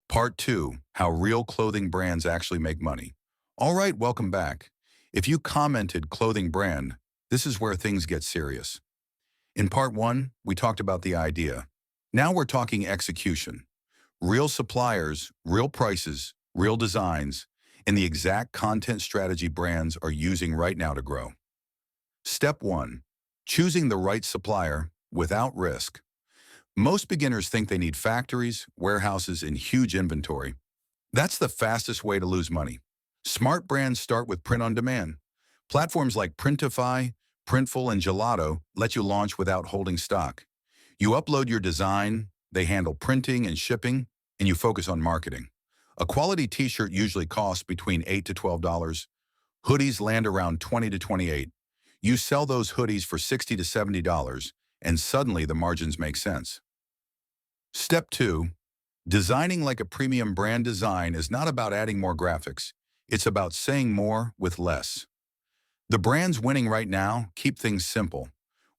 Part 2, How Real Clothing Brands Actually Make Money. All right, welcome back. If you commented clothing brand, this is where things get serious. In Part 1, we talked about the idea. Now we're talking execution. Real suppliers, real prices, real designs, and the exact content strategy brands are using right now to grow. Step 1. Choosing the right supplier without risk. Most beginners think they need factories, warehouses, and huge inventory. That's the fastest way to lose money. Smart brands start with print on demand. Platforms like Printify, Printful, and Gelato let you launch without holding stock. You upload your design, they handle printing and shipping, and you focus on marketing. A quality t-shirt usually costs between $8 to $12. Hoodies land around $20 to $28. You sell those hoodies for $60 to $70, and suddenly the margins make sense. Step 2. Designing like a premium brand design is not about adding more graphics. It's about saying more with less. The brands winning right now keep things simple.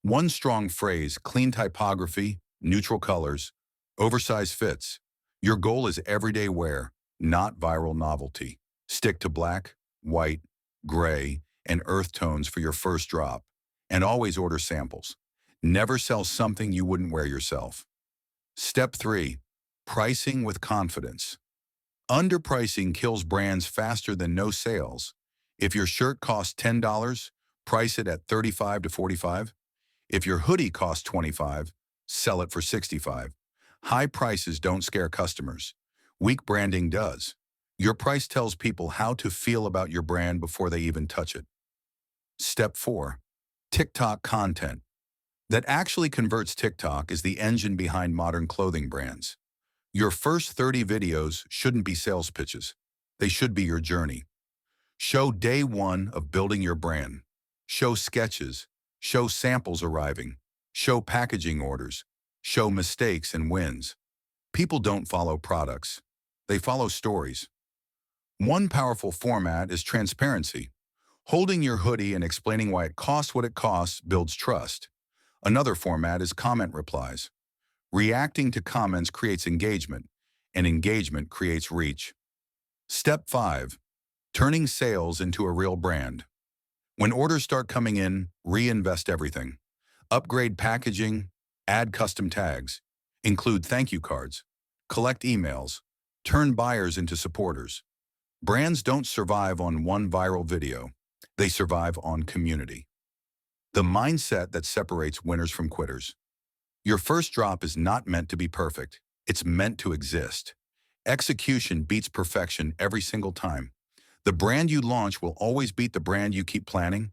One strong phrase, clean typography, neutral colors, oversized fits. Your goal is everyday wear, not viral novelty. Stick to black, white, gray, and earth tones for your first drop. And always order samples. Never sell something you wouldn't wear yourself. Step 3. Pricing with confidence. Underpricing kills brands faster than no sales. If your shirt costs $10, price it at $35 to $45. If your hoodie costs $25, sell it for $65. High prices don't scare customers. Weak branding does. Your price tells people how to feel about your brand before they even touch it. Step 4. TikTok content. That actually converts. TikTok is the engine behind modern clothing brands. Your first 30 videos shouldn't be sales pitches. They should be your journey. Show day one of building your brand. Show sketches. Show samples arriving. Show packaging orders. Show mistakes and wins. People don't follow products. They follow stories. One powerful format is transparency. Holding your hoodie and explaining why it costs what it costs builds trust. Another format is comment replies. Reacting to comments creates engagement, and engagement creates reach. Step 5. Turning sales into a real brand. When orders start coming in, reinvest everything. Upgrade packaging, add custom tags, include thank you cards, collect emails, turn buyers into supporters. Brands don't survive on one viral video. They survive on community. The mindset that separates winners from quitters. Your first drop is not meant to be perfect. It's meant to exist. Execution beats perfection every single time. The brand you launch will always beat the brand you keep planning.